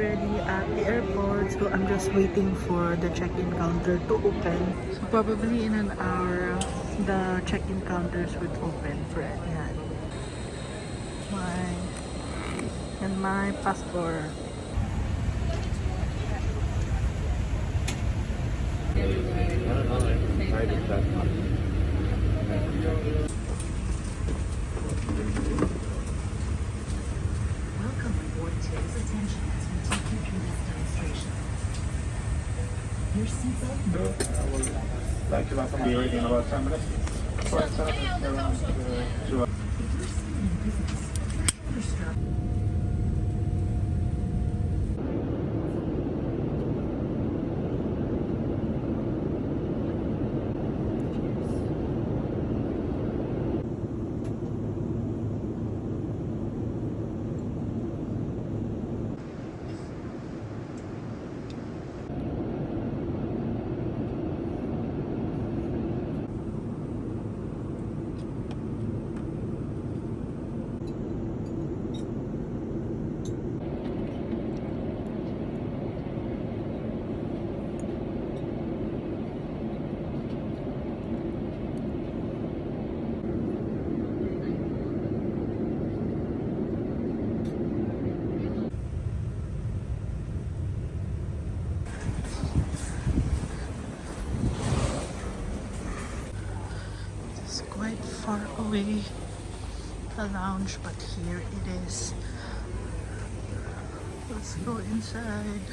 Already at the airport, so I'm just waiting for the check-in counter to open. So probably in an hour, the check-in counters would open for it. Yan. My passport. Welcome aboard today's attention as we take you through this demonstration. Your seatbelt. Like to be ready in about 10 minutes. If you're still in business, your strap. It's quite far away, the lounge, but here it is. Let's go inside.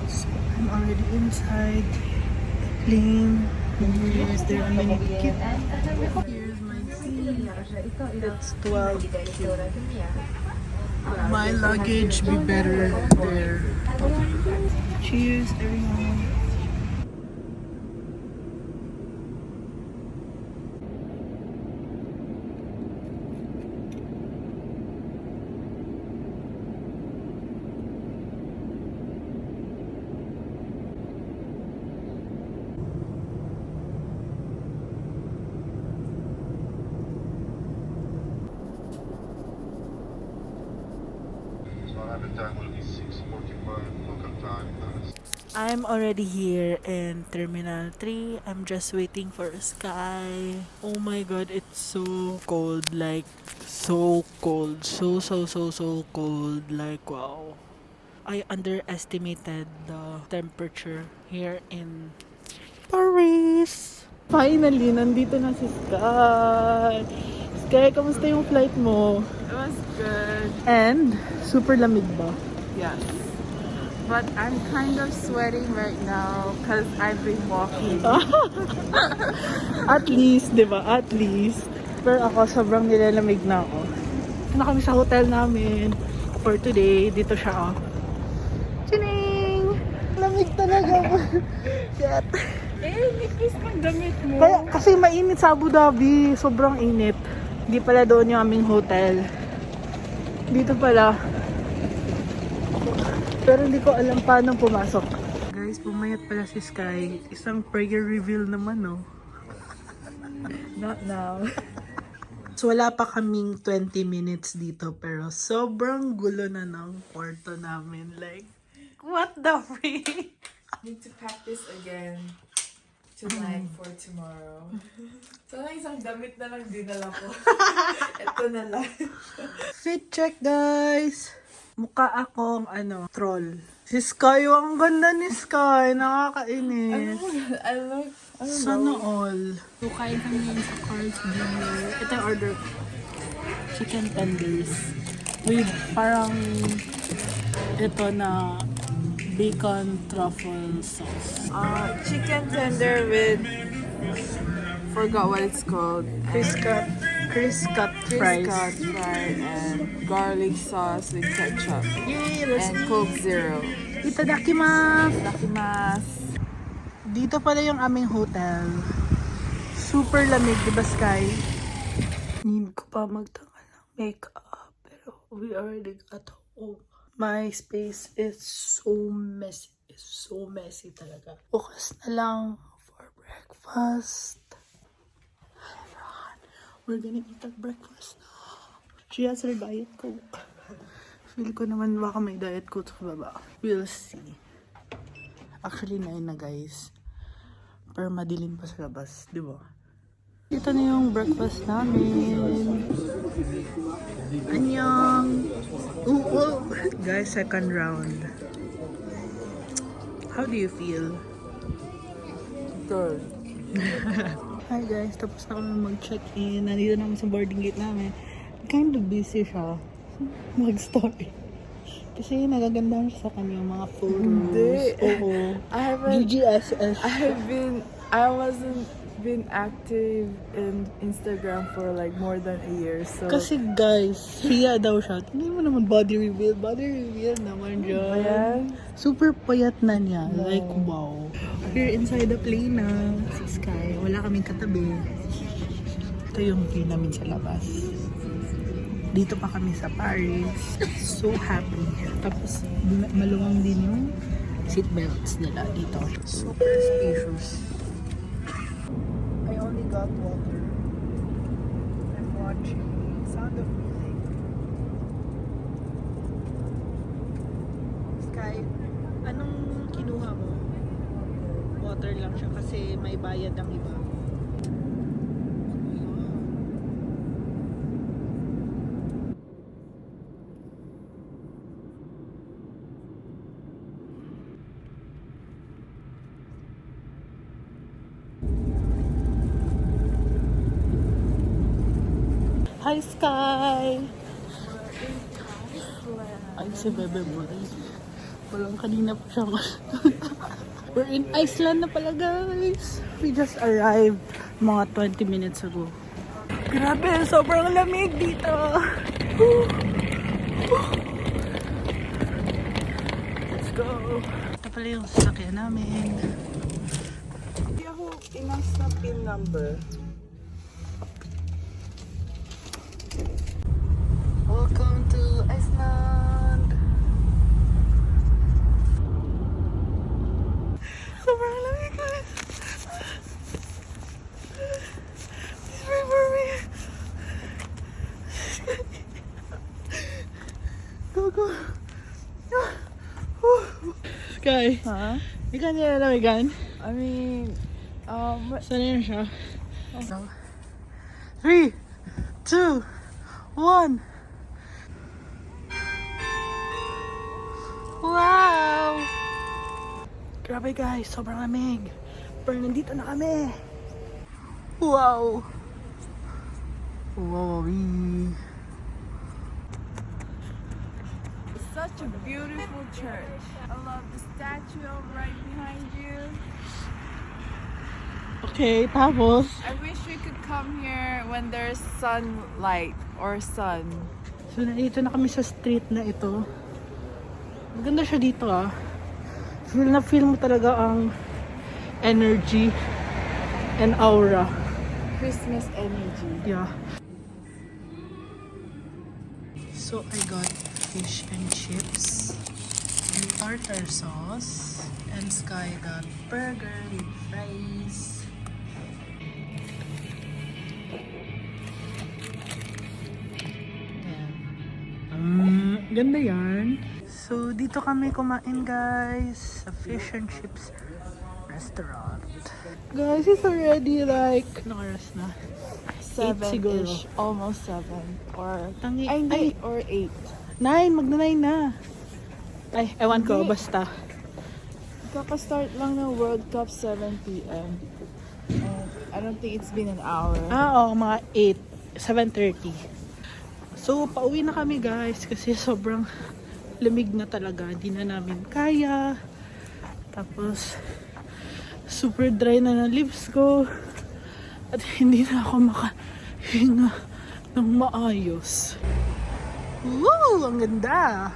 So I'm already inside the plane. And here's their mini kit. Here's my seat. It's 12. My luggage be better there. Cheers, everyone. Time will be 6:45 local time. I'm already here in Terminal 3. I'm just waiting for Sky. Oh my god, it's so cold. Like, so cold. So cold. Like, wow. I underestimated the temperature here in Paris. Finally, nandito na si Sky. Sky, kamusta yung flight mo? It was good, And, super lamig ba? yes. But I'm kind of sweating right now because I've been walking. At least, di ba? At least. Pero ako, sobrang nilalamig na ako. Ito na kami sa hotel namin for today. Dito siya, oh. Chining! Lamig talaga. Shit. Nipis ng damit mo. Kaya, kasi mainit sa Abu Dhabi. Sobrang init. Hindi pala doon yung aming hotel. Dito pala. Pero hindi ko alam paano pumasok. Guys, pumayat pala si Sky. Isang prayer reveal naman, no? Not now. So, wala pa kaming 20 minutes dito. Pero sobrang gulo na ng kwarto namin. Like, what the freak? Need to pack this again tonight for tomorrow. Sana isang damit na lang dinala ko. Ito na lang. Fit check, guys! Mukha akong, troll. Si Sky, ang ganda ni Sky. Nakakainis. Sana all. So, kain kami ngayon sa Carl's Jr. Ito yung order ko. Chicken tenders. With parang ito na bacon truffle sauce. Chicken tender with, forgot what it's called. Chris cut fries. Cut fried and garlic sauce with ketchup. Yay! Let's And eat! Coke Zero. Itadakimasu! Itadakimasu. Dito pala yung aming hotel. Super lamig, diba Sky? Need ko pa magtanggal ng makeup. Pero We already got home. My space is so messy. It's so messy talaga. Bukas na lang for breakfast. We're gonna eat at breakfast. She has her diet coke. Feel ko naman baka may diet coke sa baba. We'll see. Actually, 9 na guys. Pero madilim pa sa labas, di ba? Ito na yung breakfast namin. Annyeong! Oh. Guys, second round. How do you feel? Good. Hi guys, tapos na kami mag-check-in. Nandito naman sa boarding gate namin. Kind of busy siya. Mag-story. Kasi nagagandahan siya sa kanyang mga photos. Hindi. Oo. GGSS. I wasn't been active in Instagram for like more than a year, so Kasi guys, hiya daw siya. Tingnan mo naman body reveal. Body reveal naman dyan. Ayan. Super payat na niya. Like, wow. We're inside the plane na. Si Sky. Wala kaming katabi. Ito yung view namin sa labas. Dito pa kami sa Paris. So happy. Tapos, maluwang din yung seatbelts nila dito. Super spacious. I only got water. I'm watching Sound of Music. Sky, anong kinuha mo? Water lang siya kasi may bayad ang iba. Hi, Sky! Ay, si Bebe Boy. Walang kanina pa siya. We're in Iceland na pala, guys. We just arrived mga 20 minutes ago. Grabe, sobrang lamig dito. Let's go. Ito pala yung sasakyan namin. Hindi ako inas na pin number. Welcome to Iceland! Sobrang lamig, guys! Please pray for me! Go! Sky, Huh? ikan niya na lamigan? I mean, Saan na siya? 3, 2, 1. Wow! Grabe guys, sobrang lamig. Pero nandito na kami. Wow! Wow! it's such a beautiful church. I love the statue right behind you. Okay, tapos? I wish we could come here when there's sunlight or sun. So, nandito na kami sa street na ito. Maganda siya dito ah. Feel mo talaga ang energy and aura. Christmas energy. Yeah. So, I got fish and chips and tartar sauce. And Sky got burger with fries. Ganda yan. So, dito kami kumain guys sa fish and chips restaurant. Guys, it's already like, anong oras na? 8 siguro. 7-ish, almost 7 or Tangi, ay, hindi, ay, or 8. 9, magna 9 na. Ay, ewan ko, Hindi. basta. Kaka-start lang ng World Cup 7 p.m. And I don't think it's been an hour. Oo, mga 8, 7:30. So, pauwi na kami guys kasi sobrang lamig na talaga. Hindi na namin kaya. Tapos, super dry na ng lips ko. At hindi na ako makahinga ng maayos. Woo! Ang ganda!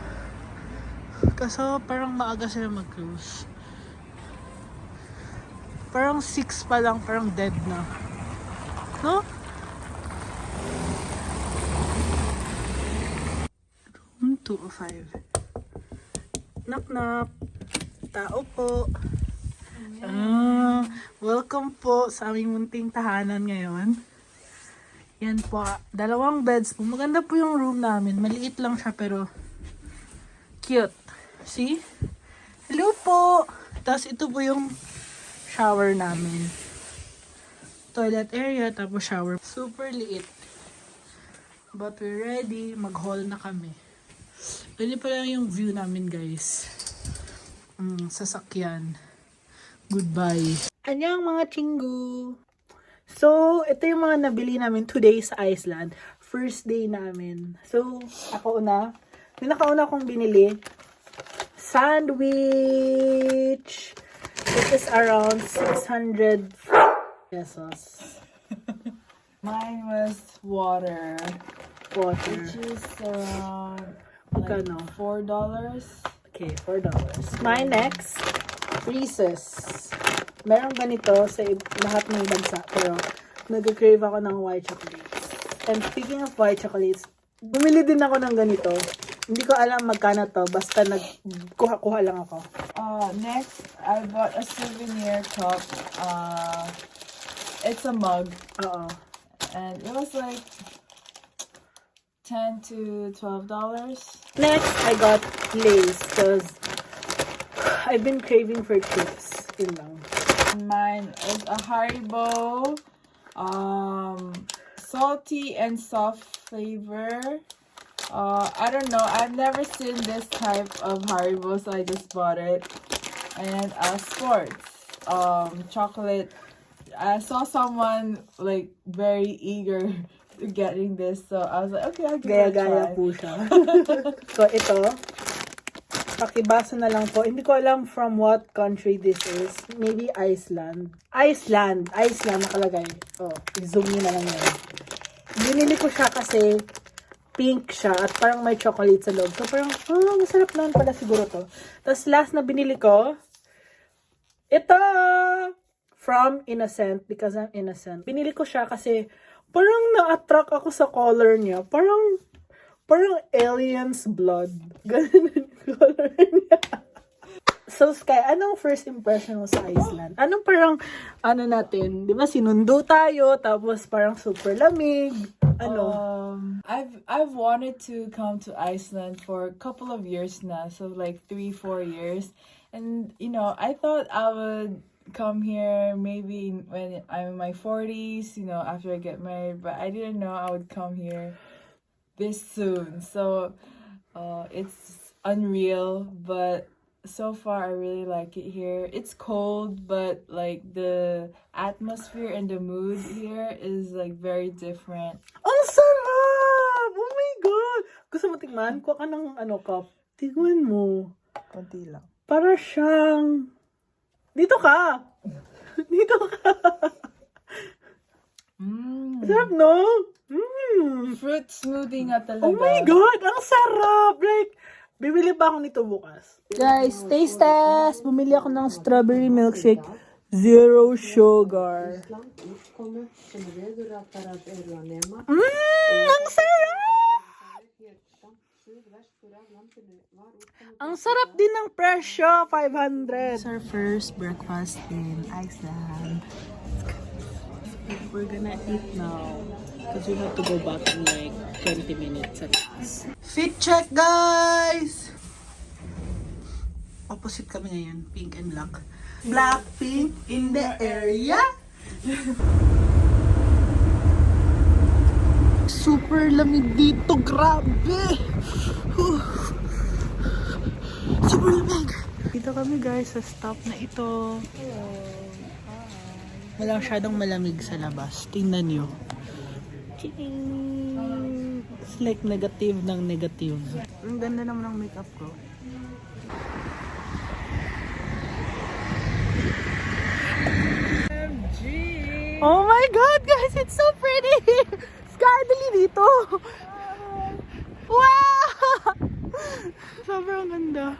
Kaso parang maaga sila mag-close. Parang 6 pa lang, parang dead na. No? 2:05. Knock knock. Tao po. Welcome po sa aming munting tahanan ngayon. Yan po. 2 beds po. Maganda po yung room namin. Maliit lang siya pero cute. See? Hello po! Tapos ito po yung shower namin. Toilet area, tapos shower. Super liit. But we're ready. Mag-haul na kami. Ganyan pa lang yung view namin, guys. Sasakyan. Goodbye. Anyang mga chingu! So, ito yung mga nabili namin today sa Iceland. First day namin. So, ako una. Yung nakauna kong binili. Sandwich! It is around 600 pesos. Mine was water. Water. Which is around Magkano? $4. Okay, $4. My next, Reese's. Meron ganito sa lahat ng bansa, pero nag-crave ako ng white chocolates. And speaking of white chocolates, bumili din ako ng ganito. Hindi ko alam magkano to, basta nagkuha-kuha lang ako. Next, I bought a souvenir cup. It's a mug. Oo. And it was like $10 to $12. Next, I got Lay's because I've been craving for chips. Yun lang. Mine is a Haribo, salty and soft flavor. I don't know. I've never seen this type of Haribo, so I just bought it. And sports, chocolate. I saw someone like very eager to getting this, so I was like, okay, I'll give it a Gaya-gaya try. po siya. So, ito. Pakibasa na lang po. Hindi ko alam from what country this is. Maybe Iceland. Iceland nakalagay. Oh, i-zoom nyo na lang yan. Binili ko siya kasi pink siya at parang may chocolate sa loob. So, parang, masarap naman pala siguro to. Tapos, last na binili ko, ito! From Innocent, because I'm innocent. Binili ko siya kasi parang na-attract ako sa color niya. Parang alien's blood. Ganun yung color niya. So, Sky, anong first impression mo sa Iceland? Anong parang, natin, di ba, sinundo tayo, tapos parang super lamig. I've wanted to come to Iceland for a couple of years now, so like 3-4 years. And, I thought I would come here maybe when I'm in my 40s, after I get married, but I didn't know I would come here this soon. So it's unreal, but so far I really like it here. It's cold, but like the atmosphere and the mood here is like very different. Ang sarap! Oh my God! Gusto mo tingnan? Kuha ka ng cup. Tingnan mo. Konti lang. Para siyang... Dito ka! Dito ka! Sarap, no? Fruit smoothie nga talaga. Oh my God! Ang sarap! Like, bibili pa ako nito bukas. Guys, taste test! Bumili ako ng strawberry milkshake. 0 sugar. Ang sarap! Ang sarap din ng presyo, 500. It's our first breakfast in Iceland. We're gonna eat now because we have to go back in like 20 minutes at least. Fit check, guys! Opposite kami ngayon, pink and black. Black, pink in the area. Super lamig dito, grabe! Super lamig! Dito kami guys sa stop na ito. Wala masyadong malamig sa labas. Tingnan nyo. It's like negative ng negative. Ang ganda naman ng makeup ko. Oh my God, guys! It's so pretty! Sky, dali dito! Wow! Sobrang ganda.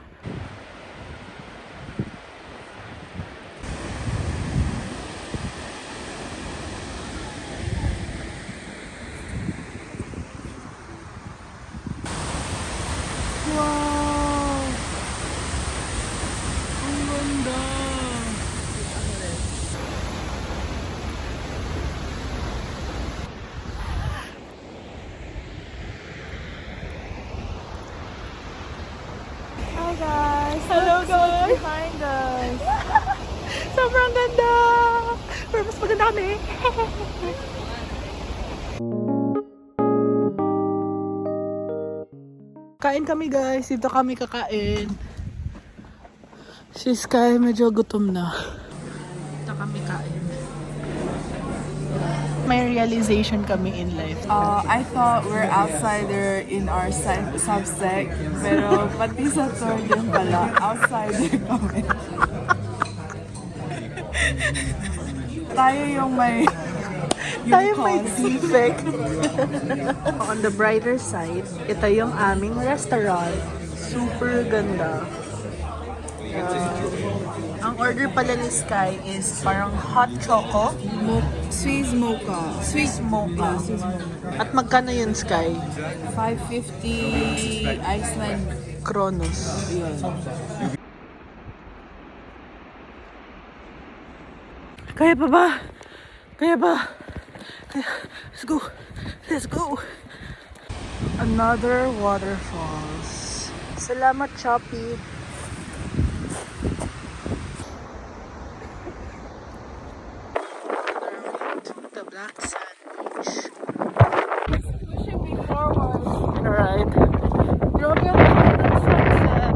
guys! Hello, Look guys. what's behind us! Sobrang ganda! Pero mas maganda kami. Kain kami guys. Dito kami kakain. Si Sky medyo gutom na. Dito kami kain. May realization kami in life. I thought we're outsider in our subsect, pero pati sa tour din pala, outsider kami. Tayo yung may Tayo may cause. defect. On the brighter side, ito yung aming restaurant. Super ganda. Ang order pala ni Sky is parang hot choco. Swiss mocha. Swiss mocha. Swiss mocha. At magkano yun, Sky? 550 Iceland. Kronos. Yun. Kaya pa ba? Kaya ba? Let's go. Let's go. Another waterfalls. Salamat, Choppy. The Black Sand Beach. Pushing me forward. Alright. Grabe ang ganda ng sunset.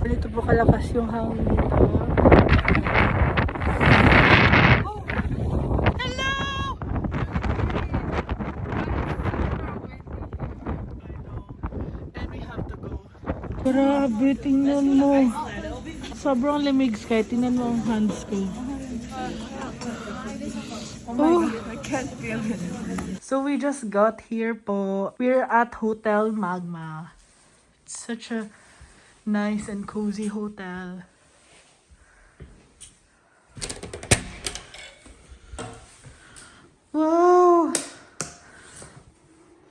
Dito po kalakas yung hangin dito. Hello! And we have to go. Grabe, tingnan mo. Sobrang lamig, Sky. Tingnan mo ang hands ko. Oh. I can't feel it. So we just got here po. We're at Hotel Magma. It's such a nice and cozy hotel. Wow!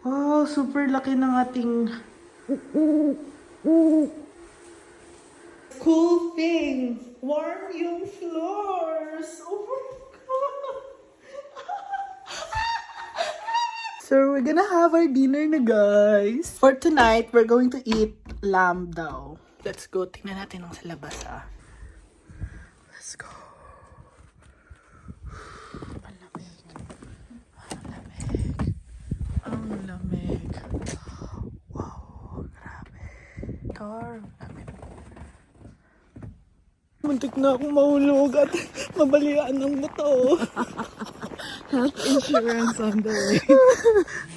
Wow, super laki ng ating cool thing. Warm yung floors. Oh my God! So we're gonna have our dinner na, guys. For tonight, we're going to eat lamb daw. Let's go. Tingnan natin ang sa labas, ah. Let's go. Ang lamig. Ang lamig. Ang lamig. Wow, grabe. Tar. Lamig. Muntik na akong mahulog at mabalian ng buto. Health insurance on the way.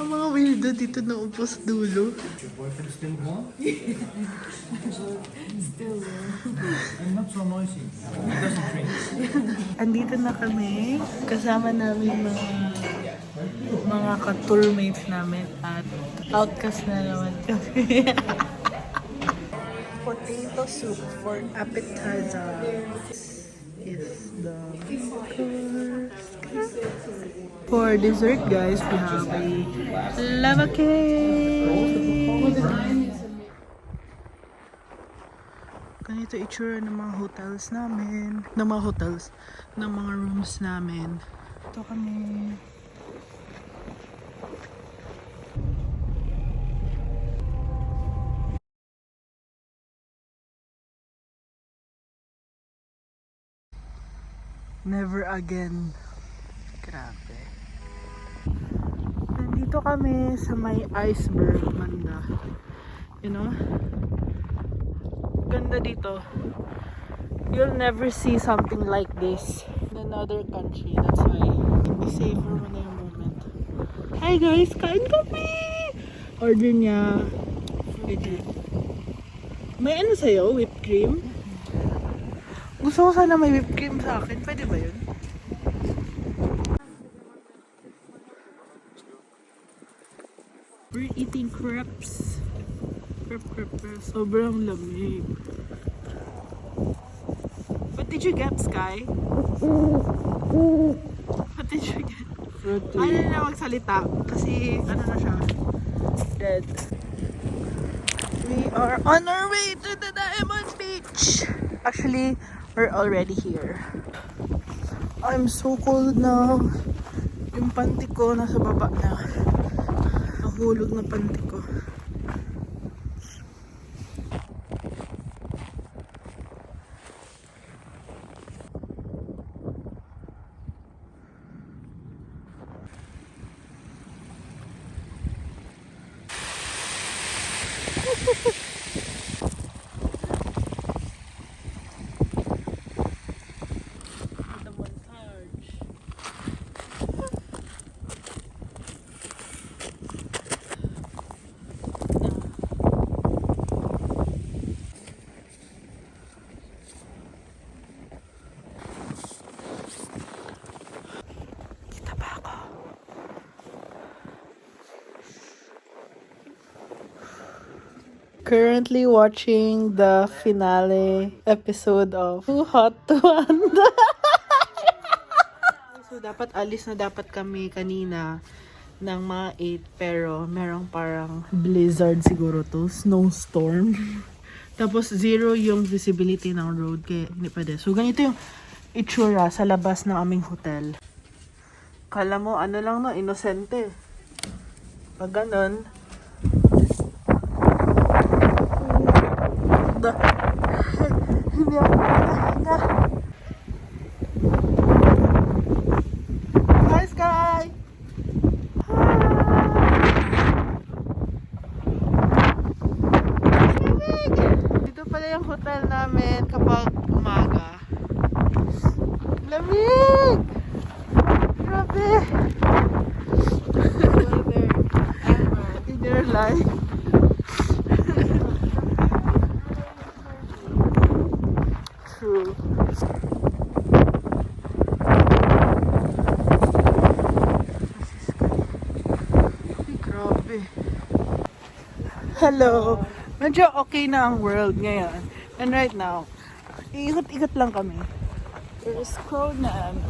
Ang mga weirdo dito na upos dulo. Your boyfriend still warm? Still I'm not so noisy. He doesn't drink. Andito na kami. Kasama namin mga ka-tourmates namin at outcast na naman kami. Potato soup for appetizer. Is the course. For dessert, guys, we have a lava cake. Ganito itsura ng mga hotels namin. Ng mga rooms namin. Ito kami. Never again. Grabe. Nandito kami sa may iceberg banda. You know? Ganda dito. You'll never see something like this in another country. That's why we savor mo na yung moment. Hi guys! Kain kami! Order niya. May ano sa'yo? Whipped cream? Gusto ko sana may whipped cream sa akin. Pwede ba yun? We're eating crepes. Crepe. Sobrang lamig. What did you get, Sky? What did you get? fruity. Ano na magsalita? Kasi ano na siya? Dead. We are on our way to the Diamond Beach. Actually, We're already here. I'm so cold now. Yung panty ko nasa baba na. Nahulog na panty ko. The montage. Kita ba ako? Currently watching the finale episode of Too Hot to Handle. So, dapat alis na dapat kami kanina ng mga 8 pero merong parang blizzard siguro to, snowstorm. Tapos 0 yung visibility ng road kaya hindi pwede. So, ganito yung itsura sa labas ng aming hotel. Kala mo, ano lang no, inosente. Pag ganon, hindi ako nakahinga. Hi, Sky! Lamig! Dito pala yung hotel namin kapag umaga. Lamig! Grabe! In your life. True. Ay, grabe. Hello. Medyo okay na ang world ngayon. And right now, iikot-ikot lang kami. There's Kronan,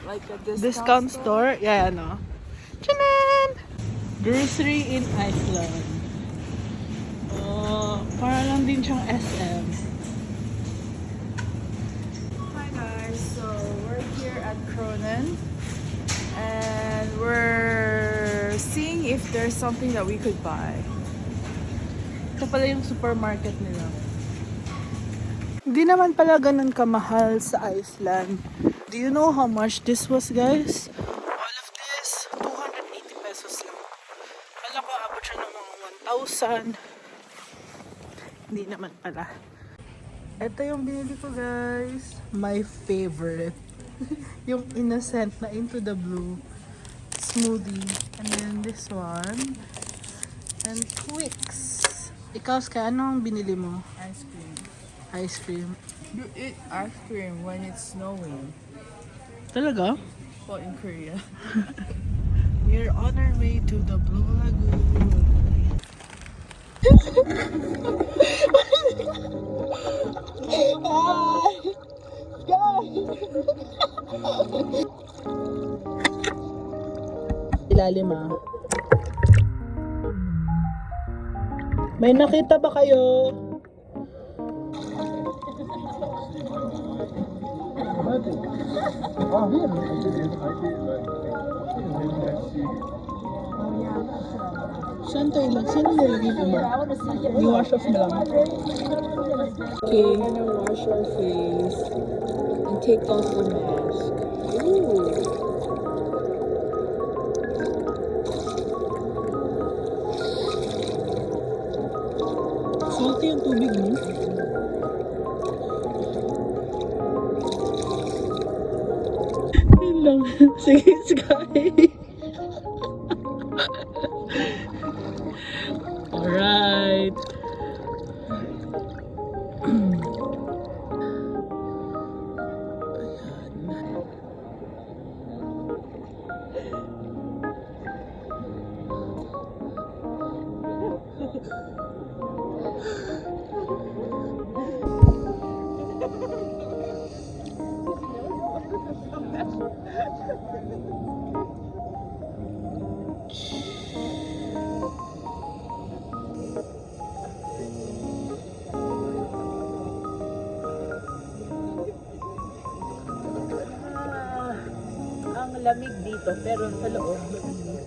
like a Discount store? Yeah, ano. Chanan! Grocery in Iceland. Oh, para lang din siyang SM. Hi guys, so we're here at Kronan and we're seeing if there's something that we could buy. Ito pala yung supermarket nila. Hindi naman pala ganun kamahal sa Iceland. Do you know how much this was, guys? All of this, 280 pesos lang. Kala ko abot siya ng mga 1,000. Hindi naman pala. Ito yung binili ko, guys. My favorite. Yung innocent na Into the Blue smoothie. And then this one. And Twix. Ikaw, Ska, anong binili mo? Ice cream. Ice cream. You eat ice cream when it's snowing. Talaga? Well, in Korea. We're on our way to the Blue Lagoon. Ilalim ah. May nakita ba kayo? Saan tayo lang? Saan nilagay ko ba? I-wash off na lang. Okay, I'm gonna wash our face and take off the mask. Ooh. Salty yung tubig mo. Yun lang. Sige, Sky. Alright. malamig dito, pero sa loob, mainit.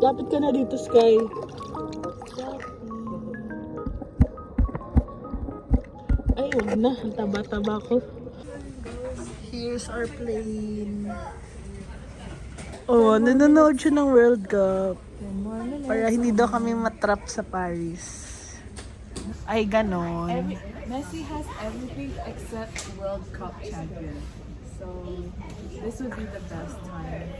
Lapit ka na dito, Sky. Ay, huwag na. Ang taba-taba ko. Here's our plane. Oh, nanonood siya ng World Cup. Para hindi daw kami matrap sa Paris. Ay, ganon. Messi has everything except World Cup champion. So this would be the best time.